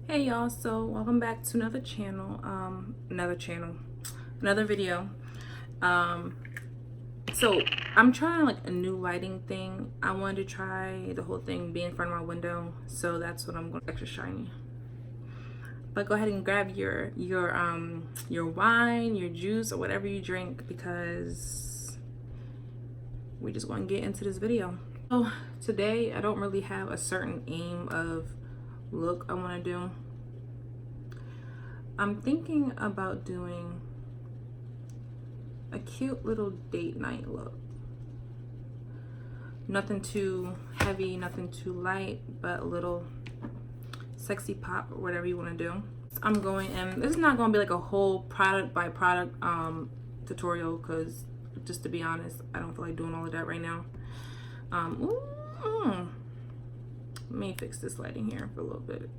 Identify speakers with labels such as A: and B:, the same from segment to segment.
A: Hey y'all, so welcome back to another video. um so I'm trying like a new lighting thing. I wanted to try the whole thing being in front of my window, so that's what I'm going. Extra shiny. But go ahead and grab your wine, your juice, or whatever you drink, because we're just going to get into this video. So today I don't really have a certain aim of look I want to do. I'm thinking about doing a cute little date night look. Nothing too heavy, nothing too light, but a little sexy pop or whatever you want to do. I'm going, and this is not going to be like a whole product by product tutorial, because just to be honest, I don't feel like doing all of that right now. Let me fix this lighting here for a little bit.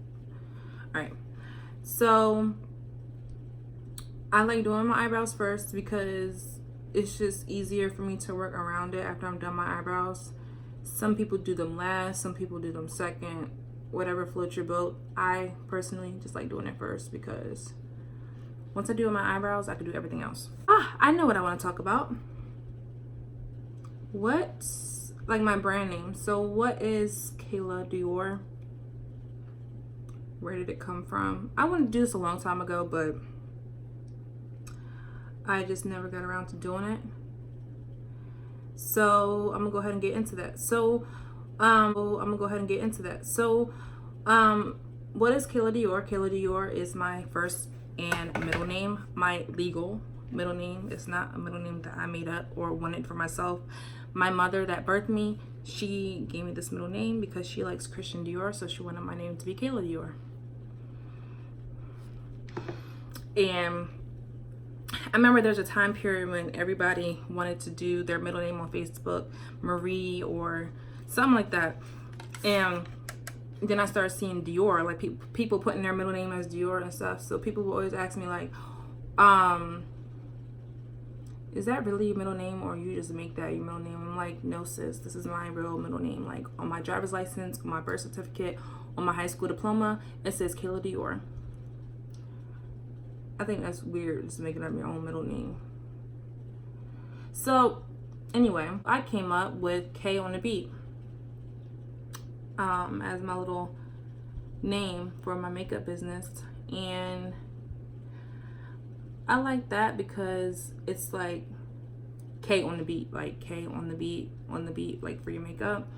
A: All right, so I like doing my eyebrows first because it's just easier for me to work around it after I'm done my eyebrows. Some people do them last, some people do them second, whatever floats your boat. I personally just like doing it first, because once I do my eyebrows, I can do everything else. I know what I want to talk about. What's like my brand name? So what is Kayla Dior? Where did it come from? I wanted to do this a long time ago, but I just never got around to doing it. So I'm gonna go ahead and get into that. What is Kayla Dior? Kayla Dior is my first and middle name, my legal middle name. It's not a middle name that I made up or wanted for myself. My mother that birthed me, she gave me this middle name because she likes Christian Dior, so she wanted my name to be Kayla Dior. And I remember there's a time period when everybody wanted to do their middle name on Facebook, Marie or something like that. And then I started seeing Dior, like people putting their middle name as Dior and stuff. So people will always ask me like, is that really your middle name, or you just make that your middle name? I'm like, no sis, this is my real middle name. Like on my driver's license, on my birth certificate, on my high school diploma, it says Kayla Dior. I think that's weird, just making up your own middle name. So anyway, I came up with K on the beat as my little name for my makeup business, and I like that because it's like K on the beat, like K on the beat, like for your makeup.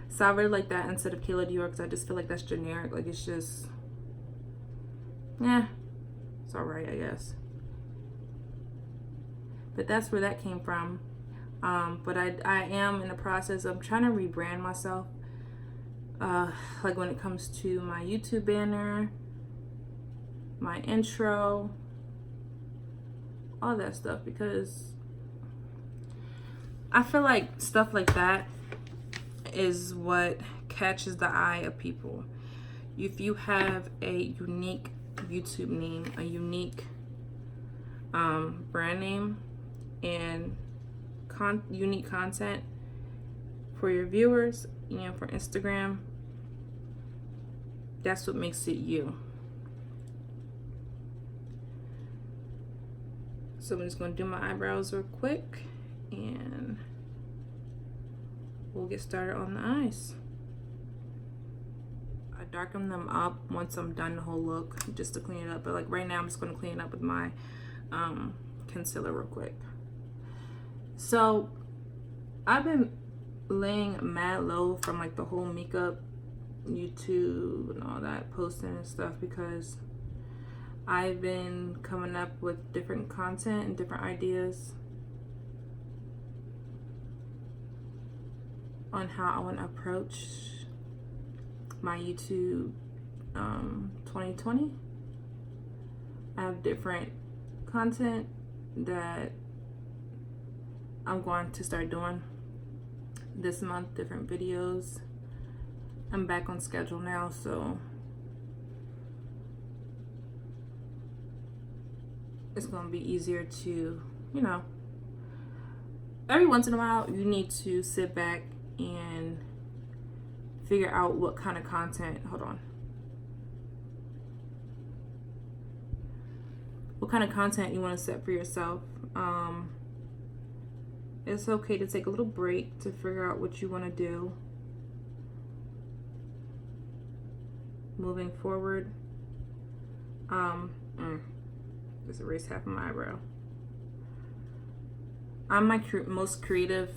A: So I really like that instead of Kayla Dior, because I just feel like that's generic. Like it's just, it's all right, I guess. But that's where that came from. But I am in the process of trying to rebrand myself. Like when it comes to my YouTube banner, my intro, all that stuff, because I feel like stuff like that is what catches the eye of people. If you have a unique YouTube name, a unique brand name, and unique content for your viewers, for Instagram, that's what makes it you. So I'm just going to do my eyebrows real quick and we'll get started on the eyes. I darken them up once I'm done the whole look, just to clean it up. But like right now, I'm just going to clean it up with my concealer real quick. So I've been laying mad low from like the whole makeup YouTube and all that posting and stuff, because I've been coming up with different content and different ideas on how I want to approach my YouTube 2020. I have different content that I'm going to start doing this month, different videos. I'm back on schedule now, so it's going to be easier to, every once in a while you need to sit back and figure out what kind of content, hold on, what kind of content you want to set for yourself. It's okay to take a little break to figure out what you want to do moving forward. Just erase half of my eyebrow. I'm my most creative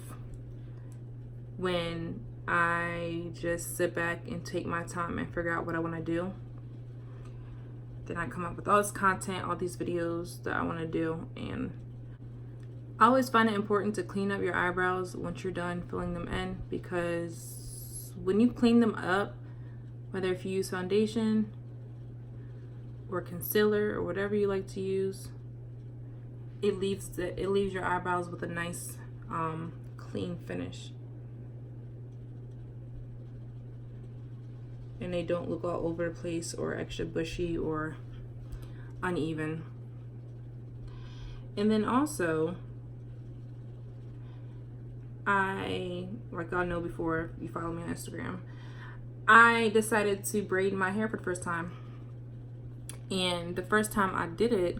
A: when I just sit back and take my time and figure out what I want to do. Then I come up with all this content, all these videos that I want to do. And I always find it important to clean up your eyebrows once you're done filling them in, because when you clean them up, whether if you use foundation or concealer or whatever you like to use, it leaves your eyebrows with a nice clean finish, and they don't look all over the place or extra bushy or uneven. And then also, like y'all know, before you follow me on Instagram, I decided to braid my hair for the first time. And the first time I did it,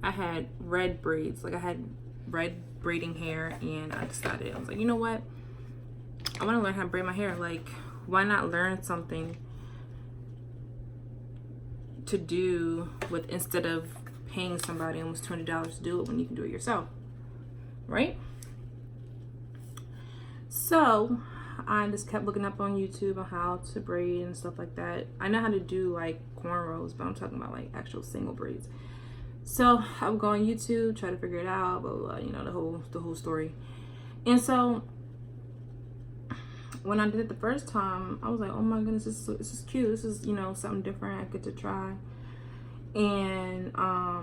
A: I had red braids. Like, I had red braiding hair, and I decided, I was like, you know what? I want to learn how to braid my hair. Like, why not learn something to do with, instead of paying somebody almost $20 to do it when you can do it yourself, right? So I just kept looking up on YouTube on how to braid and stuff like that. I know how to do like cornrows, but I'm talking about like actual single braids. So I would go on YouTube, try to figure it out, blah, blah, blah, you know, the whole story. And so when I did it the first time, I was like, oh my goodness, this is cute. This is, you know, something different I get to try. And I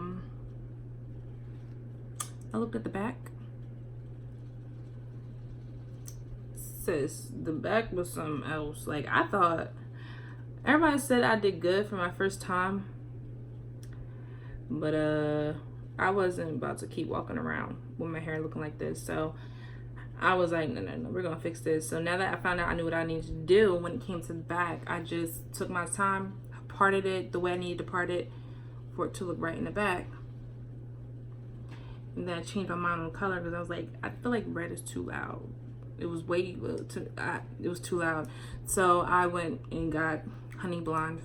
A: looked at the back. Sis, the back was something else. Like, I thought, everybody said I did good for my first time, but I wasn't about to keep walking around with my hair looking like this. So I was like, no, we're gonna fix this. So now that I found out I knew what I needed to do when it came to the back, I just took my time, parted it the way I needed to part it for it to look right in the back. And then I changed my mind on the color because I was like, I feel like red is too loud. It was it was too loud. So I went and got honey blonde,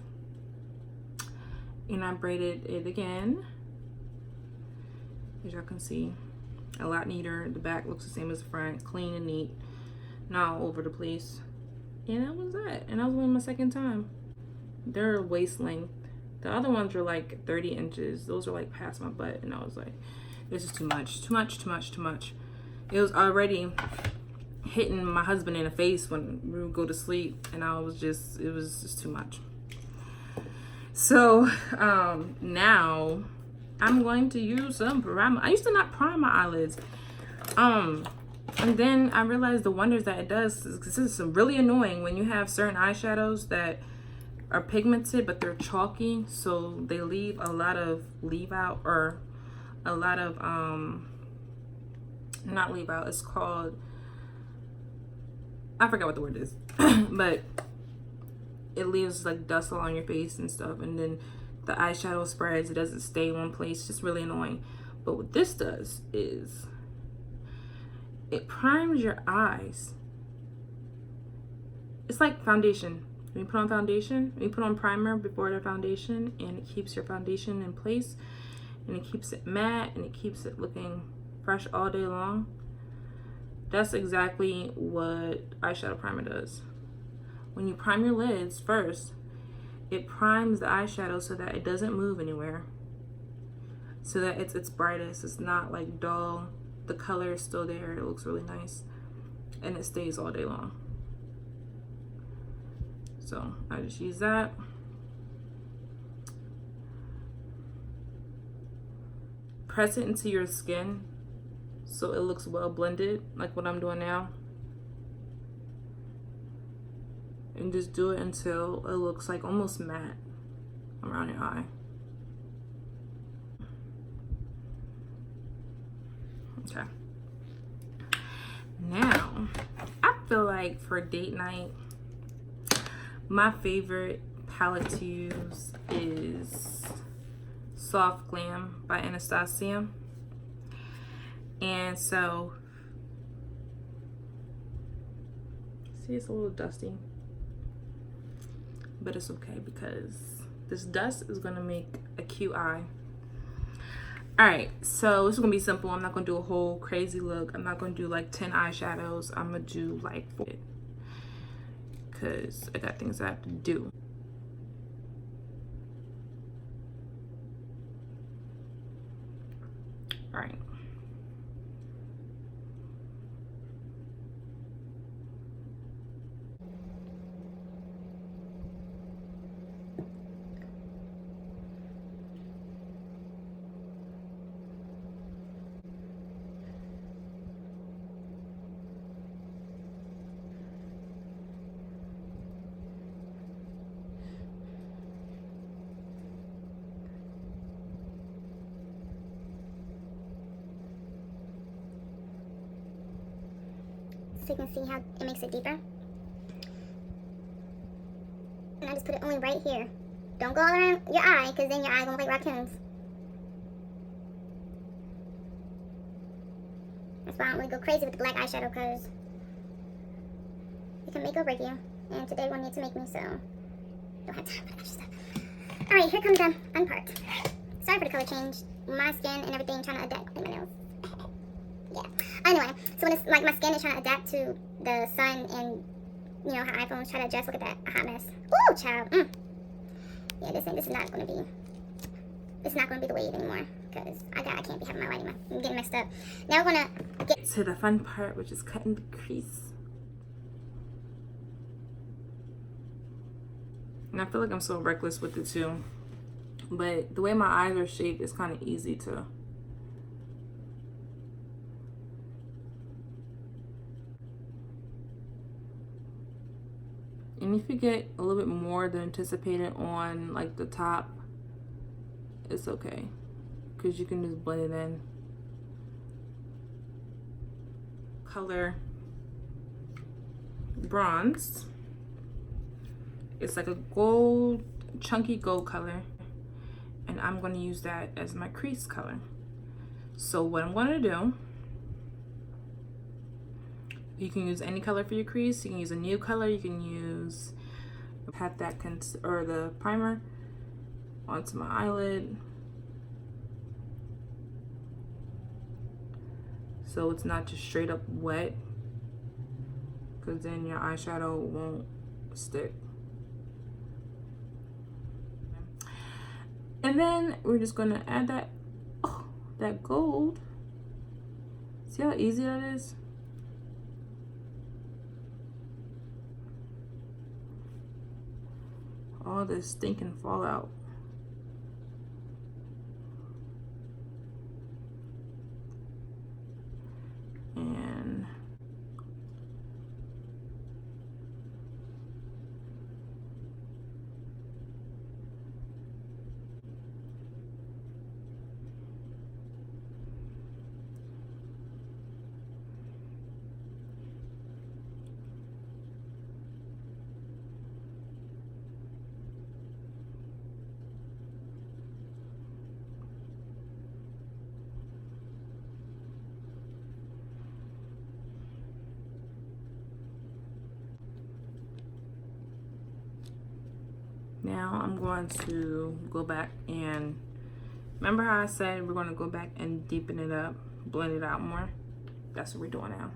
A: and I braided it again, as y'all can see, a lot neater. The back looks the same as the front, clean and neat, not all over the place. And that was it. And that was only my second time. They're waist length. The other ones were like 30 inches. Those are like past my butt, and I was like, this is too much. It was already hitting my husband in the face when we would go to sleep, and it was just too much. So now I'm going to use some primer. I used to not prime my eyelids, and then I realized the wonders that it does. This is really annoying when you have certain eyeshadows that are pigmented but they're chalky, so they leave a lot of not leave out, it's called, I forgot what the word is, but it leaves like dust all on your face and stuff, and then the eyeshadow spreads. It doesn't stay in one place. It's just really annoying. But what this does is it primes your eyes. It's like foundation. When you put on foundation, when you put on primer before the foundation, and it keeps your foundation in place, and it keeps it matte, and it keeps it looking fresh all day long. That's exactly what eyeshadow primer does. When you prime your lids first, it primes the eyeshadow so that it doesn't move anywhere, so that it's its brightest. It's not like dull. The color is still there. It looks really nice, and it stays all day long. So I just use that. Press it into your skin so it looks well blended, like what I'm doing now. And just do it until it looks like almost matte around your eye. Okay. Now, I feel like for date night, my favorite palette to use is Soft Glam by Anastasia. And so, see, it's a little dusty, but it's okay because this dust is gonna make a cute eye. All right, so this is gonna be simple. I'm not gonna do a whole crazy look. I'm not gonna do like 10 eyeshadows. I'm gonna do like 4 because I got things I have to do. All right.
B: So you can see how it makes it deeper. And I just put it only right here. Don't go all around your eye, because then your eye gonna look like raccoons. That's why I don't really go crazy with the black eyeshadow, because it can make or break you. And today one needs to make me, so don't have time for that stuff. Alright, here comes the fun part. Sorry for the color change. My skin and everything trying to adapt in my nails. Yeah. Anyway, so when it's like my skin is trying to adapt to the sun and you know how iPhones try to adjust. Look at that, a hot mess. Ooh, child. Yeah, this is not gonna be. It's not gonna be the wave anymore because I can't be having my lighting. I'm getting messed up. Now we're gonna get
A: to the fun part, which is cutting the crease. And I feel like I'm so reckless with it too, but the way my eyes are shaped, it's kind of easy to. And if you get a little bit more than anticipated on like the top, it's okay, because you can just blend it in. Color Bronze. It's like a gold, chunky gold color, and I'm going to use that as my crease color. So what I'm going to do, you can use any color for your crease. You can use a nude color. You can use the primer onto my eyelid, so it's not just straight up wet, because then your eyeshadow won't stick. And then we're just gonna add that gold. See how easy that is? All this stinking fallout. And now I'm going to go back and remember how I said we're going to go back and deepen it up, blend it out more. That's what we're doing now.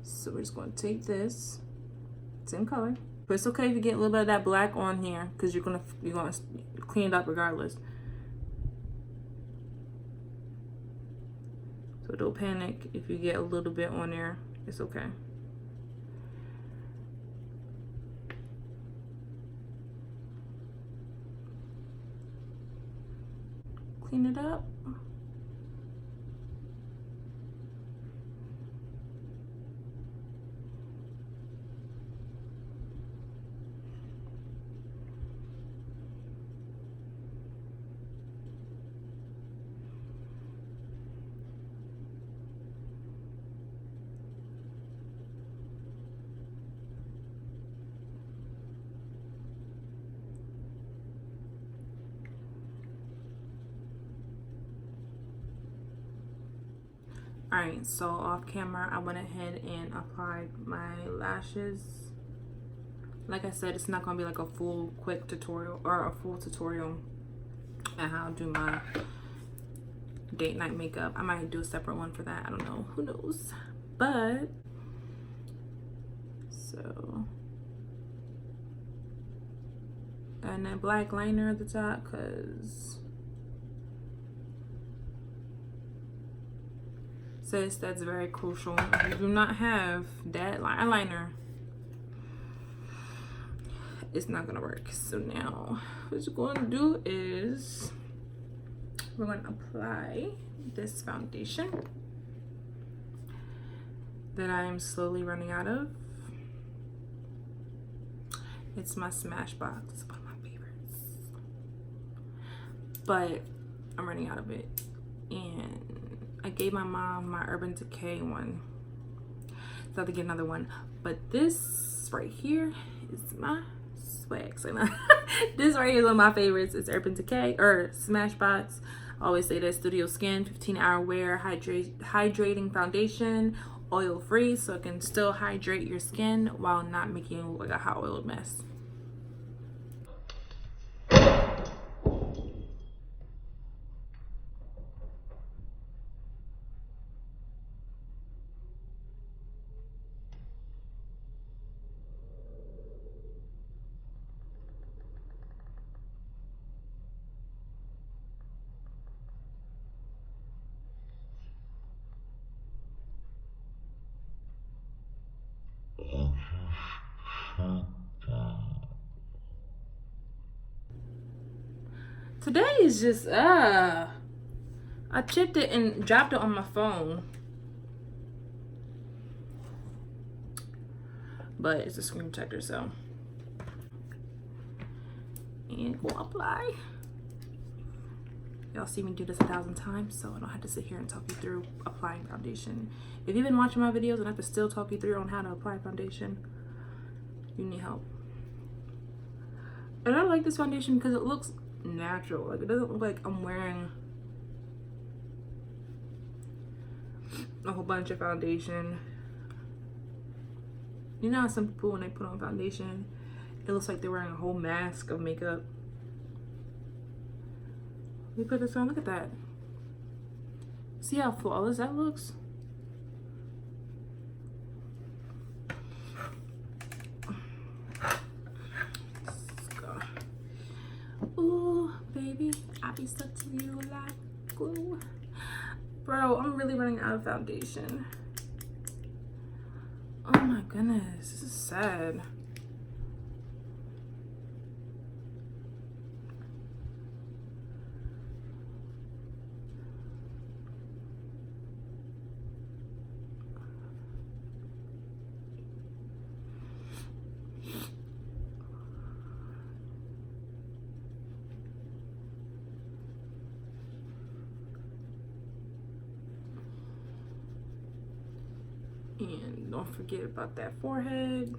A: So we're just going to take this, same color, but it's okay if you get a little bit of that black on here, because you're gonna clean it up regardless. So don't panic if you get a little bit on there. It's okay. Clean it up. Alright, so off camera, I went ahead and applied my lashes. Like I said, it's not going to be like a full quick tutorial or a full tutorial on how to do my date night makeup. I might do a separate one for that. I don't know. Who knows? But, so, and then black liner at the top because says that's very crucial. If you do not have that eyeliner, it's not gonna work. So now what we're going to do is we're going to apply this foundation that I am slowly running out of. It's my Smashbox. It's one of my favorites, but I'm running out of it, and I gave my mom my Urban Decay one, so I have to get another one. But this right here is my swag. So this right here is one of my favorites. It's Urban Decay or Smashbox. I always say that Studio Skin 15-hour wear hydrating foundation, oil free, so it can still hydrate your skin while not making you look like a hot oiled mess. Today is just I chipped it and dropped it on my phone, but it's a screen protector, so. And go apply. Y'all see me do this 1,000 times, so I don't have to sit here and talk you through applying foundation. If you've been watching my videos and I have to still talk you through on how to apply foundation, you need help. And I like this foundation because it looks natural. Like, it doesn't look like I'm wearing a whole bunch of foundation. You know how some people, when they put on foundation, it looks like they're wearing a whole mask of makeup. Let me put this on. Look at that. See how flawless that looks? Let's go. Ooh, baby, I be stuck to you like glue. Bro, I'm really running out of foundation. Oh my goodness, this is sad. And don't forget about that forehead.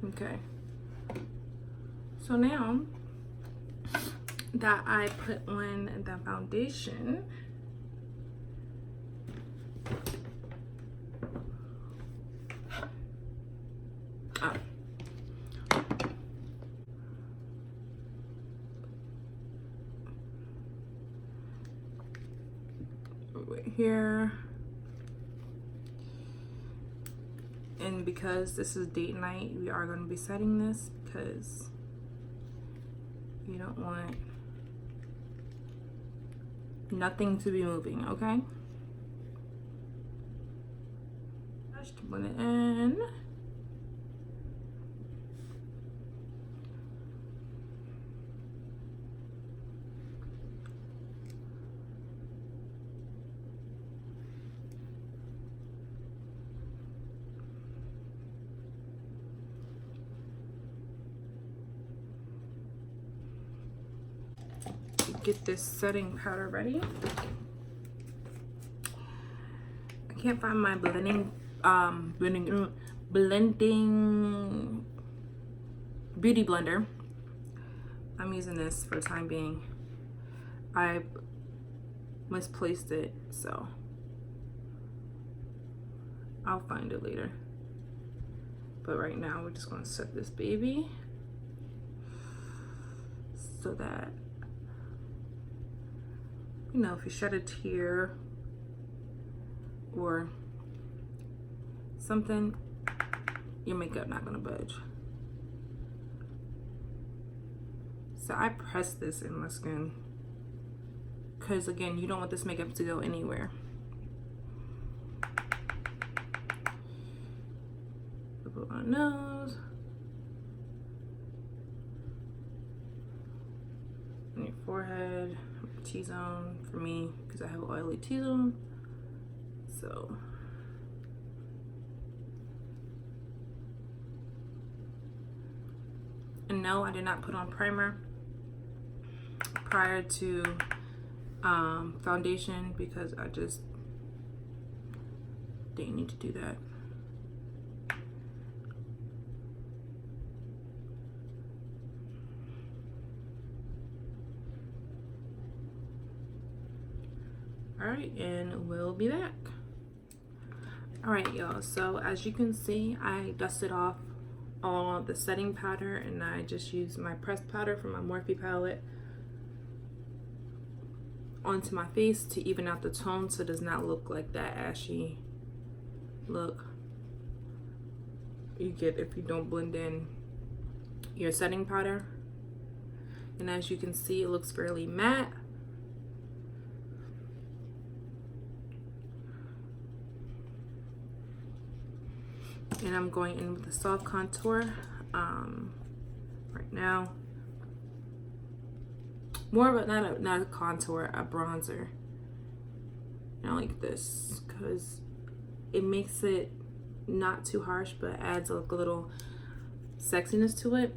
A: Okay. So now that I put on the foundation, right here, and because this is date night, we are going to be setting this because you don't want nothing to be moving, okay? Just put it in. Get this setting powder ready. I can't find my blending beauty blender. I'm using this for the time being. I misplaced it, so I'll find it later. But right now we're just gonna set this baby so that, you know, if you shed a tear or something, your makeup not gonna budge. So I press this in my skin because, again, you don't want this makeup to go anywhere. Put on my nose, on your forehead, T-zone for me because I have oily T-zone. So and no, I did not put on primer prior to foundation because I just didn't need to do that. All right, and we'll be back. All right, y'all, so as you can see, I dusted off all the setting powder and I just used my pressed powder from my Morphe palette onto my face to even out the tone so it does not look like that ashy look you get if you don't blend in your setting powder. And as you can see, it looks fairly matte. And I'm going in with the soft contour right now. More of a, not a contour, a bronzer. And I like this because it makes it not too harsh, but adds like a little sexiness to it.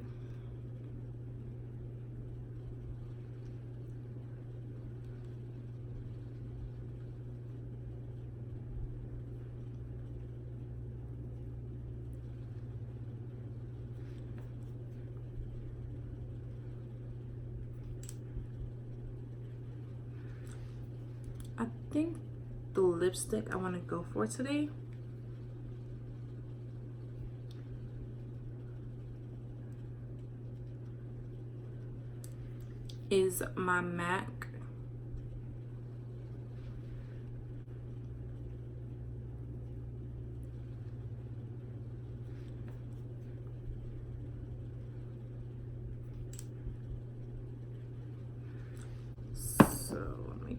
A: I think the lipstick I want to go for today is my MAC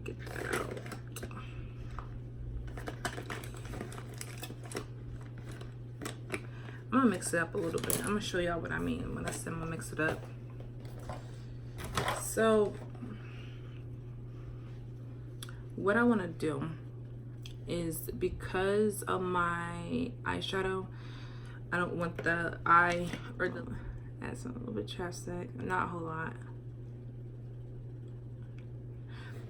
A: get that out. I'm gonna mix it up a little bit. I'm gonna show y'all what I mean when I say I'm gonna mix it up. So what I want to do is, because of my eyeshadow, I don't want the eye or the add some, a little bit of chapstick, not a whole lot.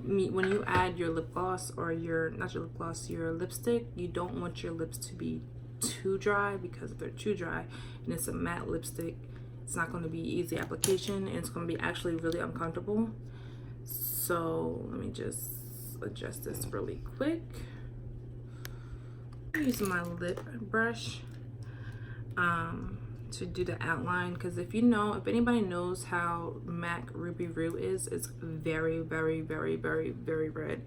A: When you add your lip gloss or your, not your lip gloss, your lipstick, you don't want your lips to be too dry, because if they're too dry and it's a matte lipstick, it's not going to be easy application and it's going to be actually really uncomfortable. So let me just adjust this really quick. I'm using my lip brush to do the outline, because if anybody knows how MAC Ruby Roo is, it's very, very, very, very, very red.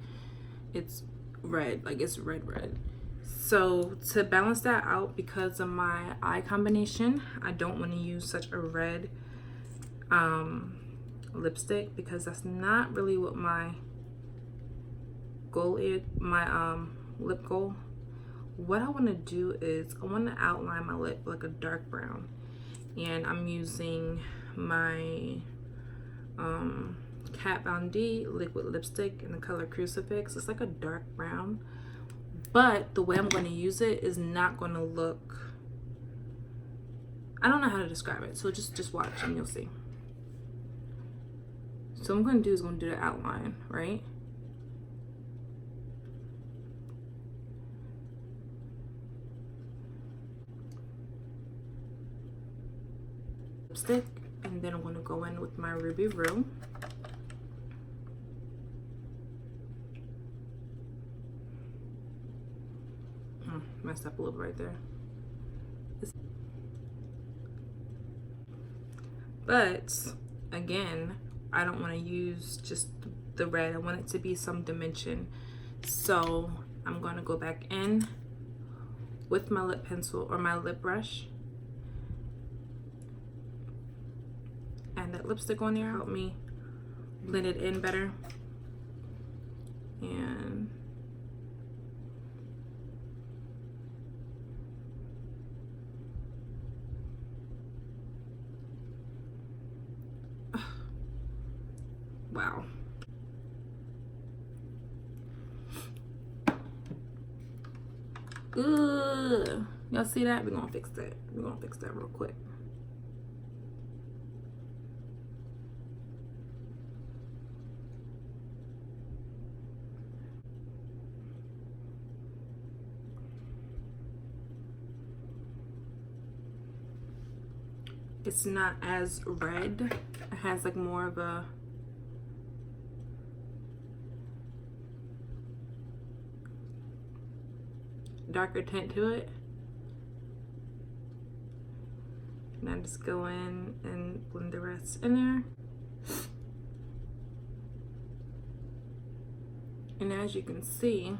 A: It's red, like it's red. So to balance that out, because of my eye combination, I don't want to use such a red lipstick, because that's not really what my goal is, my lip goal. What I want to do is I want to outline my lip like a dark brown, and I'm using my Kat Von D liquid lipstick in the color Crucifix. It's like a dark brown, but the way I'm going to use it is not going to look, I don't know how to describe it, so just watch and you'll see. So what I'm going to do is I'm going to do the outline, right? lipstick, and then I'm going to go in with my Ruby Roo. Messed up a little right there. But again, I don't want to use just the red. I want it to be some dimension. So I'm going to go back in with my lip pencil or my lip brush. And that lipstick on there helped me blend it in better. And wow. Ugh. Y'all see that? We're gonna fix that. We're gonna fix that real quick. It's not as red. It has like more of a darker tint to it. And I just go in and blend the rest in there. And as you can see,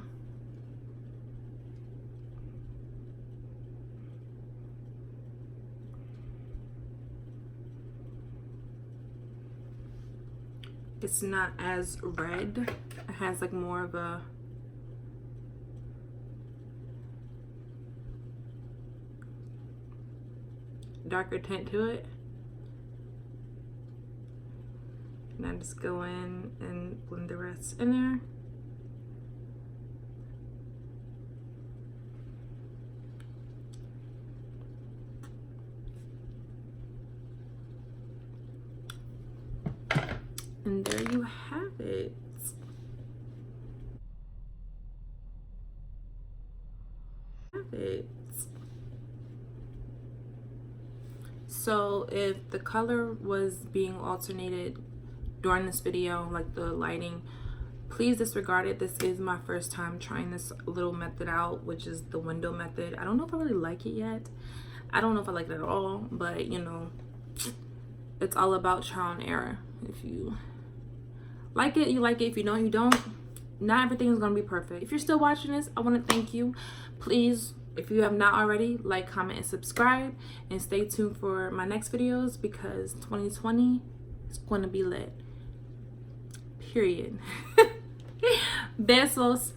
A: it's not as red. It has like more of a darker tint to it. And I just go in and blend the rest in there. And there you have it. So if the color was being alternated during this video, like the lighting, please disregard it. This is my first time trying this little method out, which is the window method. I don't know if I really like it yet. I don't know if I like it at all, but you know, it's all about trial and error. If you like it, you like it. If you don't, you don't. Not everything is gonna be perfect. If you're still watching this, I want to thank you. Please, if you have not already, like, comment, and subscribe, and stay tuned for my next videos because 2020 is going to be lit. Period. Besos.